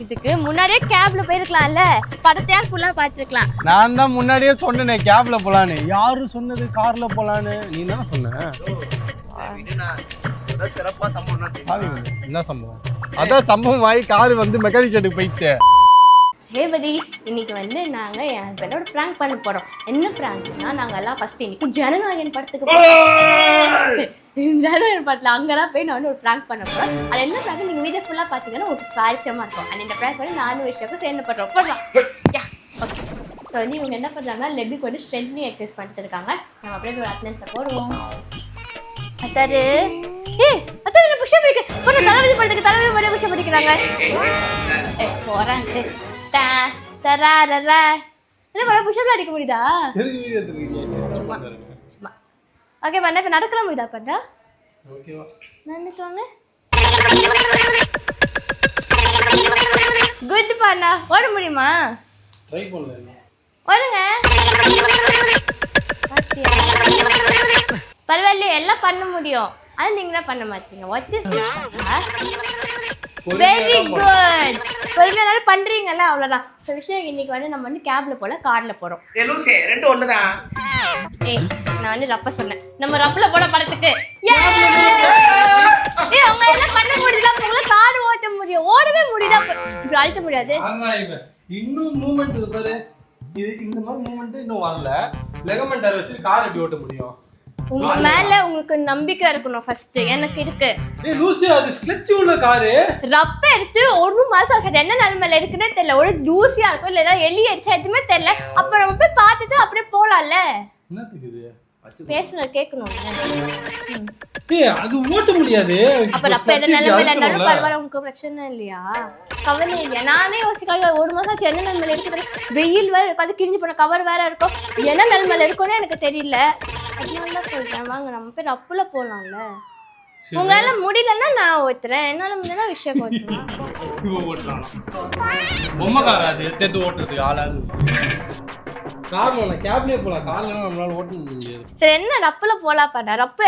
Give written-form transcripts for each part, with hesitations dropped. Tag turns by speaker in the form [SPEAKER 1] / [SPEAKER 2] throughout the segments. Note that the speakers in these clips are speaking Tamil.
[SPEAKER 1] இதுக்கு முன்னாடியே கேப்ல போயிருக்கலாம்ல, படத்தையா ஃபுல்லா பாத்துக்கலாம்.
[SPEAKER 2] நான் தான் முன்னாடியே சொன்னேனே கேப்ல போலான்னு. யாரு சொன்னது கார்ல போலான்னு? நீ தானே சொன்ன.
[SPEAKER 3] சிறப்பா சம்பவம்.
[SPEAKER 2] என்ன சம்பவம்? அதான் சம்பவம் ஆகி கார் வந்து மெக்கானிக் ஷெட்டுக்கு போயிடுச்சு.
[SPEAKER 1] ஹே buddies, இன்னைக்கு வந்து நாங்க என் ஹஸ்பண்டோட பிராங்க் பண்ண போறோம். என்ன பிராங்க்னா, நாங்க எல்லாம் ஃபர்ஸ்ட் இன்னைக்கு ஜனநாயகன் படத்துக்கு போறோம். ஜனநாயகன் படத்துல அங்கெல்லாம் போய் நான் வந்து ஒரு பிராங்க் பண்ண போறோம். அது என்ன பிராங்க் நீங்க வீடியோ ஃபுல்லா பாத்தீங்கன்னா ஒரு சுவாரஸ்யமா இருக்கும். அந்த இந்த பிராங்க் வந்து 4 விஷயம் சேர்ந்து பண்றோம். போடலாம். ஓகே. ஸோ வந்து இவங்க என்ன பண்றாங்கன்னா, லெபிக்கு வந்து ஸ்ட்ரென்த்னிங் எக்ஸசைஸ் பண்ணிட்டு இருக்காங்க. நம்ம அப்படியே ஒரு அட்டெண்டன்ஸை போடுவோம். அத்தாரு அத்தாரு புஷ் அப் இருக்கு. போற தலவதி படத்துக்கு புஷ் அப் பண்ணிக்கிறாங்க. போறாங்க. தராரரா என்ன பண்ண புஷ் அடிக்க முடியுதா? சும்மா ஓகே பண்ண இப்ப நடக்கற முடியுதா பண்ணா? ஓகேவா நடந்துட்டு வாங்க. குட் பண்ணா ஓட முடியுமா?
[SPEAKER 2] ட்ரை பண்ணல.
[SPEAKER 1] ஓடுங்க. பரவாயில்லை எல்லாம் பண்ண முடியும். ஆனா நீங்க தான் பண்ண மாட்டீங்க. What is this? Very good. பொறுமையால பண்றீங்கல்ல அவ்வளவுதான். சோ விஷயம் இன்னைக்கு வந்து நம்ம வந்து கேப்ல போல கார்ல போறோம்.
[SPEAKER 3] லூசே ரெண்டு ஒண்ணுதான்.
[SPEAKER 1] நான் வந்து ரப்ப சொன்னேன். நம்ம ரப்பல போட படத்துக்கு. அவங்க எல்லாம் பண்ண முடியல. அவங்கள கார் ஓட்ட முடியும். ஓடவே முடியுதா? இப்படி அழுத்த முடியாது.
[SPEAKER 2] இன்னும் மூவ்மெண்ட் இது பாரு. இது இந்த மாதிரி மூவ்மெண்ட் இன்னும் வரல. லெகமெண்டர் வச்சு கார் எப்படி ஓட்ட முடியும்?
[SPEAKER 1] உங்க மேல உங்களுக்கு நம்பிக்கை இருக்கணும் ஃபர்ஸ்ட். எனக்கு இருக்கு.
[SPEAKER 2] ஏய் லூசி அது ஸ்க்ளட்ச் உள்ள கார்.
[SPEAKER 1] ரப்ப எடுத்து ஒரு மாசம் ஆச்சு. என்ன நிலைமையில இருக்குன்னே தெரியல. ஒரு தூசியா இருக்கும் இல்ல எலி அடிச்சா எதுவுமே தெரியல. அப்ப நம்ம போய் பார்த்துட்டு அப்படியே போலாம்ல.
[SPEAKER 2] என்னத்துக்கு இது?
[SPEAKER 1] பேசுறது கேட்கணும்.
[SPEAKER 2] ஏய் அது ஓட்ட முடியாது.
[SPEAKER 1] அப்ப ரப்ப என்ன நிலைமையில இருந்தாலும் பரவாயில்ல. உங்களுக்கு பிரச்சனை இல்லையா? கவலை இல்லையா? நானே யோசிக்காத ஒரு மாசம் ஆச்சு. என்ன நிலைமையில இருக்குது? வெயில் வேற இருக்கும். அது கிழிஞ்சு போன கவர் வேற இருக்கும். என்ன நிலைமையில இருக்கும்னு எனக்கு தெரியல. அதனால தான் சொல்றேன் வாங்க நம்ம போய் ரப்புல போலாம்ல. உங்களால முடியலன்னா நான் ஓட்டுறேன். என்னால முடியலன்னா விஷயம் ஓட்டுறேன்.
[SPEAKER 2] பொம்மை கார் அது எடுத்து ஓட்டுறதுக்கு ஆளாது. கார்ல நான் கேப்லயே போலாம். கார்ல நம்மளால ஓட்ட முடியாது.
[SPEAKER 1] சரி என்ன ரப்புல போலாம் பண்ண. ரப்பு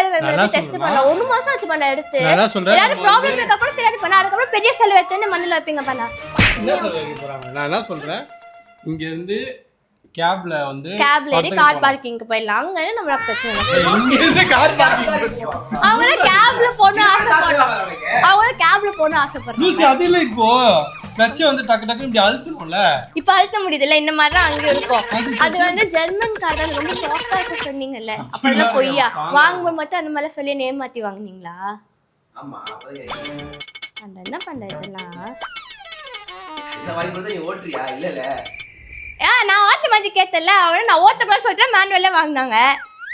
[SPEAKER 1] டெஸ்ட் பண்ண ஒரு மாசம் ஆச்சு பண்ண எடுத்து. ஏதாவது ப்ராப்ளம் இருக்க அப்புறம் தெரியாது பண்ண. அதுக்கு அப்புறம் பெரிய செலவு எடுத்து மண்ணில் வைப்பீங்க பண்ண.
[SPEAKER 2] என்ன சொல்ல போறாங்க? நான் என்ன சொல்றேன், இங்க இருந்து கேப்ல வந்து
[SPEAKER 1] கேப்ல கார் பார்க்கிங்க்கு போயிடலாம். அங்க நம்ம பிரச்சனை இல்லை.
[SPEAKER 2] இங்க இருந்து கார் பார்க்கிங்
[SPEAKER 1] அவங்க கேப்ல போணும் ஆசைப்படுறாங்க. அவங்க கேப்ல போணும் ஆசைப்படுறாங்க.
[SPEAKER 2] லூசி அது இல்ல. இப்போ கிளட்ச் வந்து டக்கு டக்கு இப்படி அழுத்தணும்ல.
[SPEAKER 1] இப்ப அழுத்த முடியுதுல்ல. இந்த மாதிரி தான் அங்க இருக்கும். அது வந்து ஜெர்மன் கார் தான் ரொம்ப சாஃப்டா இருக்கு சொன்னீங்கல்ல. அப்பெல்லாம் பொய்யா வாங்கும்போது மட்டும் அந்த மாதிரி சொல்லி ஏமாத்தி வாங்குனீங்களா?
[SPEAKER 3] ஆமா
[SPEAKER 1] அந்த என்ன பண்ற இதெல்லாம்?
[SPEAKER 3] இந்த மாதிரி கூட நீ ஓட்றியா? இல்லல
[SPEAKER 1] நான் ஓட்ட மாதிரி கேட்டல. அவன நான் ஓட்ட மாதிரி சொல்லிட்டு மேனுவல்ல வாங்குனாங்க.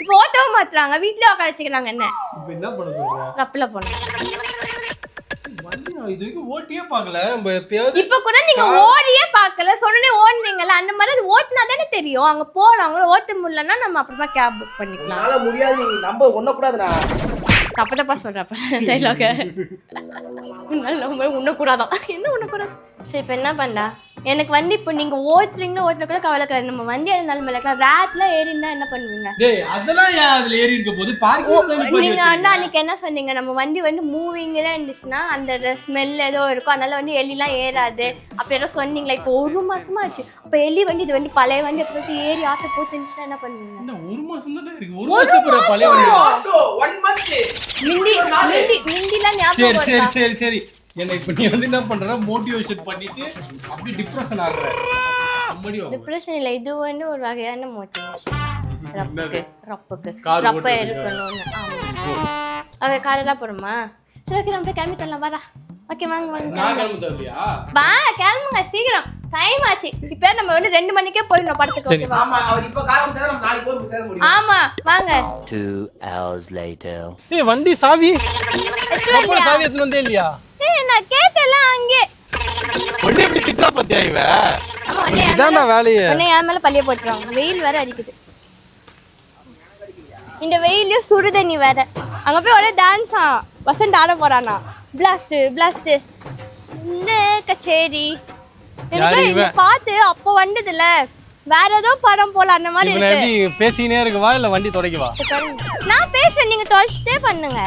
[SPEAKER 1] இப்போ ஓட்டவும் மாத்துறாங்க. வீட்லயே உட்கார வச்சுக்கிறாங்க. என்ன
[SPEAKER 2] இப்போ என்ன பண்ண சொல்ற?
[SPEAKER 1] ரப்புல போனோம்.
[SPEAKER 2] வண்டி நான் இது வரைக்கும் ஓட்டியே பார்க்கல. நம்ம எப்பயாவது
[SPEAKER 1] இப்போ கூட நீங்க ஓடியே பார்க்கல. சொன்னே ஓடுனீங்கல. அந்த மாதிரி ஓட்டினா தானே தெரியும். அங்க போறவங்க ஓட்ட முடியலன்னா நம்ம அப்புறமா கேப் புக் பண்ணிக்கலாம்.
[SPEAKER 3] நாள முடியாது. நீ நம்ப ஒண்ண கூடாதுடா.
[SPEAKER 1] தப்பா சொல்றப்ப டைலாக் நம்ம உண்ண கூடாதான். என்ன உண்ண கூடாது? சரி இப்போ என்ன பண்ணா எனக்கு வண்டி இப்போ நீங்க ஓட்டுறீங்கன்னா ஓட்டுற கூட கவலை கிடையாது. நம்ம வண்டி அதனால மேல ரேட்ல ஏறினா என்ன பண்ணுவீங்க?
[SPEAKER 2] டேய் அதெல்லாம் ஏன் அதுல ஏறி இருக்க போது பார்க்கிங்
[SPEAKER 1] நீங்க அண்ணா அன்னைக்கு என்ன சொன்னீங்க? நம்ம வண்டி வந்து மூவிங்ல இருந்துச்சுன்னா அந்த ஸ்மெல் ஏதோ இருக்கும். அதனால வந்து எலிலாம் ஏறாது அப்படி ஏதோ சொன்னீங்களா? இப்போ ஒரு மாசமா ஆச்சு. அப்ப எலி வண்டி இது வண்டி பழைய வண்டி அப்படி ஏறி ஆசை போட்டுச்சுன்னா என்ன பண்ணுவீங்க?
[SPEAKER 2] என்ன ஒரு மாசம் தானே இருக்கு. ஒரு மாசம் போற பழைய வண்டி.
[SPEAKER 3] மாசம் 1 மந்த்.
[SPEAKER 1] மிண்டிலாம் ஞாபகம்
[SPEAKER 2] சரி சரி சரி சரி. என்ன இப்ப நீ வந்து என்ன பண்ற? மோட்டிவேஷன் பண்ணிட்டு அப்படி டிப்ரஷன் ஆகுற.
[SPEAKER 1] டிப்ரஷன் இல்ல. இது வந்து ஒரு வகையான மோட்டிவேஷன். ரப்புக்கு
[SPEAKER 2] கார்
[SPEAKER 1] ரப்ப இருக்கணும்னு. ஆமா ஓகே காரெல்லாம் போடுமா? சரி ஓகே நம்ம போய் கிளம்பிட்டலாம். வரா ஓகே வாங்க வாங்க.
[SPEAKER 2] நான் கிளம்ப தேவையா?
[SPEAKER 1] வா கிளம்புங்க சீக்கிரம். டைம் ஆச்சு. இப்போ நம்ம வந்து 2 மணிக்கே போயிடணும் படத்துக்கு. ஓகேவா?
[SPEAKER 3] ஆமா அவர் இப்ப காரம் சேர நம்ம நாளைக்கு போய் சேர முடியும்.
[SPEAKER 1] ஆமா வாங்க.
[SPEAKER 4] 2 hours later.
[SPEAKER 2] ஏய் வண்டி சாவி
[SPEAKER 1] எத்தனை
[SPEAKER 2] சாவி எத்தனை வந்தே இல்லையா?
[SPEAKER 1] ஏய் நான் கேட்டல அங்கே.
[SPEAKER 2] வண்டி எப்படி திட்டா பத்தியா இவ?
[SPEAKER 1] ஆமா
[SPEAKER 2] இதான வேலையே.
[SPEAKER 1] உன்னை ஏன் மேல பள்ளிய போட்டுறாங்க. வெயில் வேற அடிக்குது. இந்த வெயில்ல சுடுதண்ணி வேற. அங்க போய் ஒரே டான்ஸா வசந்த் ஆட போறானா. பிளாஸ்ட் பிளாஸ்ட் இந்த கச்சேரி எனக்கு பாத்து அப்போ வந்ததுல வேற ஏதோ படம் போல அந்த மாதிரி
[SPEAKER 2] இவனை எப்படி பேசினே இருக்கவா இல்ல வண்டி தொடக்கவா?
[SPEAKER 1] நான் பேசுறேன் நீங்க தொடச்சிட்டே பண்ணுங்க.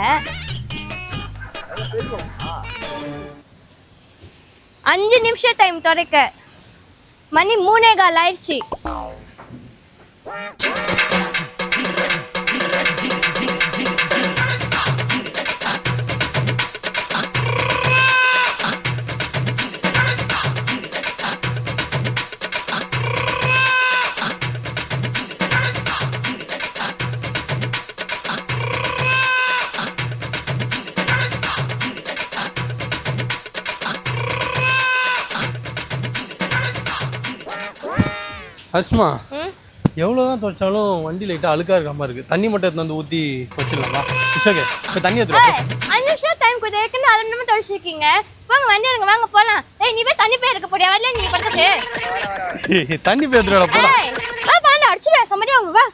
[SPEAKER 1] 5 நிமிஷம் டைம் துடைக்க. மணி 3:15 ஆயிடுச்சு.
[SPEAKER 2] அஸ்மா எவ்வளோதான் துவைச்சாலும் வண்டி லைட்டாக அழுக்காக இருக்க மாதிரி இருக்குது. தண்ணி மட்டும் எடுத்து வந்து ஊற்றி துவைச்சிடலாமா? ஓகே இப்போ தண்ணி எடுத்து
[SPEAKER 1] 5 நிமிஷம் டைம் கொடுத்து ஏற்கனவே 1/2 நிமிஷம் துவைச்சிருக்கீங்க. வாங்க வண்டி எடுங்க, வாங்க போகலாம். ஏய் நீ போய் தண்ணி போய் எடுக்க போறியா? வரல நீ படுத்துட்டு
[SPEAKER 2] தண்ணி போய் எடுத்துடா போலாம்.
[SPEAKER 1] வா பாண்டா அடிச்சுடுவேன் சம்மடி வாங்க வா.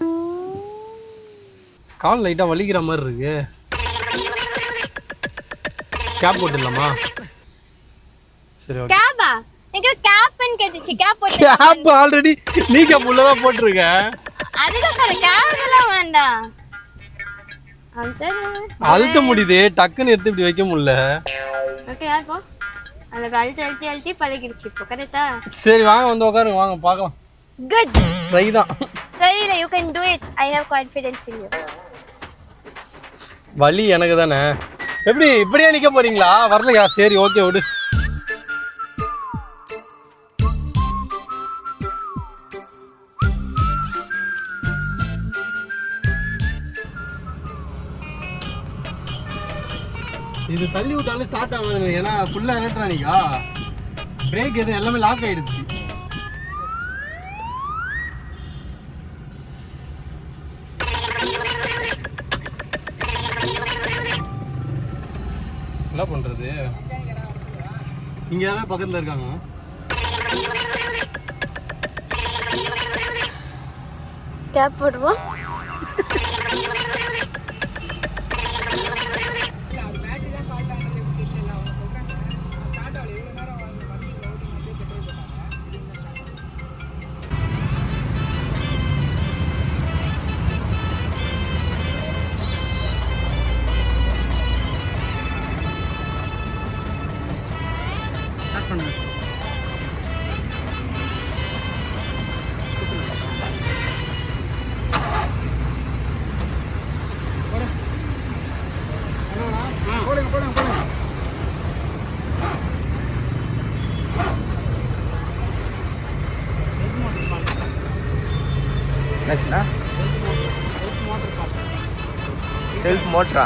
[SPEAKER 2] கால் லைட்டாக வலிக்கிற மாதிரி இருக்கு. கேப் போட்டுடலாமா? சரி ஓகே.
[SPEAKER 1] கேபா? எனக்கு கேப்னு கேட்டுச்சு. கேப் போட்டு
[SPEAKER 2] கேப் ஆல்ரெடி நீ கேப் உள்ள தான் போட்டுருக்க.
[SPEAKER 1] அதுதான் சார் கேப்லாம் வேண்டாம்.
[SPEAKER 2] அழுத்த முடியுது டக்குன்னு எடுத்து இப்படி வைக்க முடியல.
[SPEAKER 1] ஓகே யாருப்பா அந்த அழுத்தி பழகிடுச்சு இப்போ கரெக்டா?
[SPEAKER 2] சரி வாங்க வந்து உட்காருங்க, வாங்க பார்க்கலாம்.
[SPEAKER 1] குட்
[SPEAKER 2] ட்ரை தான்.
[SPEAKER 1] ட்ரைல you can do it. I have confidence in you.
[SPEAKER 2] வலி எனக்கு தானே. எப்படி இப்படியே நிக்க போறீங்களா? வரலையா? சரி ஓகே விடு. இது தள்ளி விட்டாலும் ஸ்டார்ட் ஆகாது. ஏன்னா ஃபுல்லா எலக்ட்ரானிக்கா, பிரேக் எது எல்லாமே லாக் ஆயிடுச்சு. என்ன பண்றது? இங்க யாராவது பக்கத்துல இருக்காங்க?
[SPEAKER 1] கேப் போடுவோம்.
[SPEAKER 3] என்னச்சுண்ணா? செல்ஃப் மோட்டரா?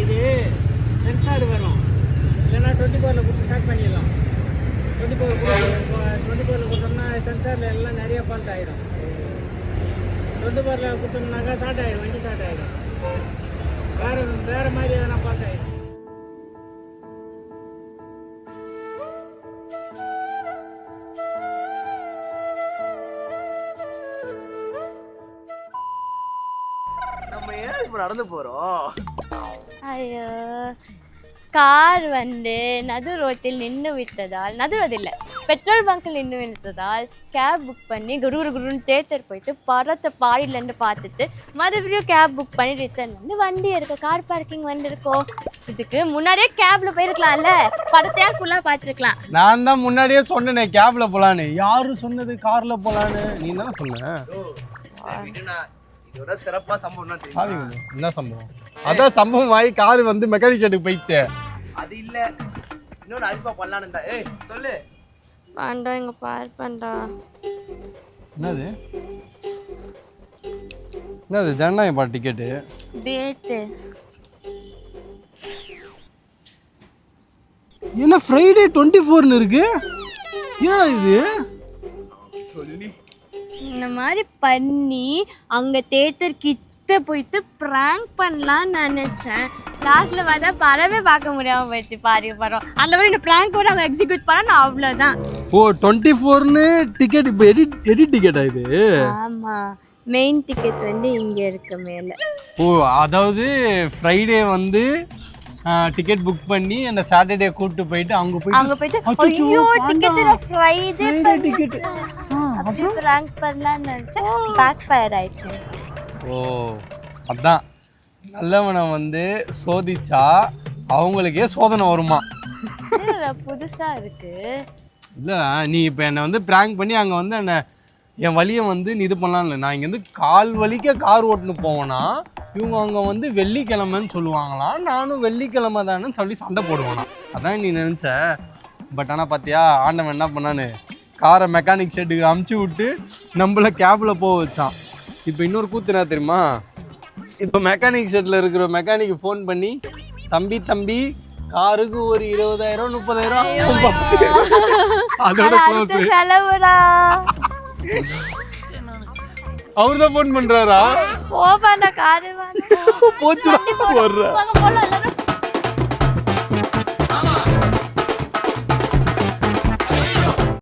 [SPEAKER 5] இது சென்சார் வரும் இல்லைன்னா 24 கொடுத்து ஸ்டார்ட் பண்ணிடலாம். 24 கொடுத்தோம்னா சென்சாரில் எல்லாம் நிறைய ஃபால்ட் ஆகிடும். 24 கொடுத்தோம்னாக்கா ஸ்டார்ட் ஆகிடும், வண்டி ஸ்டார்ட் ஆகிடும். வேறு மாதிரி எதனா ஃபால்ட் ஆகிடும்.
[SPEAKER 3] நம்ம ஏன் இப்போ நடந்து போகிறோம்?
[SPEAKER 1] ஐயோ கார் வந்து நடு ரோட்டில் நின்று விட்டதால், நடு ரோடு இல்லை பெட்ரோல் பங்கில் நின்று விட்டதால் கேப் புக் பண்ணி குருன்னு தேட்டர் போயிட்டு படத்தை பாடியிலேருந்து பார்த்துட்டு மறுபடியும் கேப் புக் பண்ணி ரிட்டர்ன் வந்து வண்டி இருக்கு, கார் பார்க்கிங் வண்டி இருக்கோம். இதுக்கு முன்னாடியே கேப்ல போயிருக்கலாம்ல, படத்தையா ஃபுல்லாக பார்த்துருக்கலாம்.
[SPEAKER 2] நான் தான் முன்னாடியே சொன்னேனே கேப்ல போலான்னு. யாரு சொன்னது கார்ல போலான்னு? நீ தானே சொன்ன.
[SPEAKER 3] இதோட சிறப்பா சம்பவம்
[SPEAKER 2] என்ன சம்பவம்? அதான் சம்பவம் ஆகி கார் வந்து மெக்கானிக் ஷெட்டுக்கு போயிடுச்சு.
[SPEAKER 3] அது இல்ல, இன்னொன்னு அல்பா பண்ணலான்டா. ஏய் சொல்லு.
[SPEAKER 1] பாண்டா இங்க பார் பாண்டா.
[SPEAKER 2] என்னது ஜனநாயக பார்ட்டி டிக்கெட்டு
[SPEAKER 1] டேட்டு
[SPEAKER 2] என்ன ஃப்ரைடே 24ன்னு இருக்கு? ஏன் இது
[SPEAKER 3] சொல்லி
[SPEAKER 1] இந்த மாதிரி பண்ணி அங்க தேட்டர் கிட்ட போயிட்டு பிராங்க் பண்ணலாம்னு நினைச்சேன். லாஸ்ட்ல பார்த்தா படமே பார்க்க முடியாம போயிடுச்சு. பாரு படம் அந்த மாதிரி இந்த பிராங்க் கூட அவங்க எக்ஸிக்யூட் பண்ணா அவ்வளவுதான்.
[SPEAKER 2] ஓ 24ன்னு டிக்கெட் இப்போ எடிட் டிக்கெட்டா இது?
[SPEAKER 1] ஆமா மெயின் டிக்கெட் வந்து இங்க இருக்கு மேல.
[SPEAKER 2] ஓ அதாவது ஃப்ரைடே வந்து டிக்கெட் புக் பண்ணி அந்த சாட்டர்டே கூப்பிட்டு போயிட்டு அங்க போயிட்டு
[SPEAKER 1] ஐயோ டிக்கெட் ஃப்ரைடே
[SPEAKER 2] டிக்கெட்
[SPEAKER 1] அப்படி பிராங்க் பண்ணலாம்னு நினைச்சேன் பேக் ஃபயர் ஆயிடுச்சு.
[SPEAKER 2] ஓ அதான் நல்லவனை வந்து சோதிச்சா அவங்களுக்கே சோதனை வருமா?
[SPEAKER 1] புதுசா இருக்கு.
[SPEAKER 2] இல்லை நீ இப்போ என்னை வந்து ப்ராங்க் பண்ணி அங்கே வந்து என் வழியை வந்து நீ இது பண்ணலாம்ல. நான் இங்கேருந்து கால் வலிக்க கார் ஓட்டுன்னு போவேன்னா இவங்க அங்கே வந்து வெள்ளிக்கிழமைன்னு சொல்லுவாங்களாம். நானும் வெள்ளிக்கிழமை தானேன்னு சொல்லி சண்டை போடுவேனா. அதான் நீ நினச்ச. பட் ஆனால் பார்த்தியா ஆண்டவன் என்ன பண்ணான்னு காரை மெக்கானிக் ஷெட்டுக்கு அமுச்சு விட்டு நம்மள கேபில் போக வச்சான். இப்போ இன்னொரு கூத்து என்ன தெரியுமா? இப்போ மெக்கானிக் ஷெட்டில் இருக்கிற மெக்கானிக்கு ஃபோன் பண்ணி தம்பி காருக்கு ஒரு 20,000 30,000 அதோட க்ளோஸ்.
[SPEAKER 1] செலவுடா.
[SPEAKER 2] அவர்தான் ஃபோன் பண்றாரா?
[SPEAKER 1] போவாண்டா காரு வாங்க.
[SPEAKER 2] போச்சுடா போடுற.
[SPEAKER 1] வாங்க போலாம் எல்லாரும்.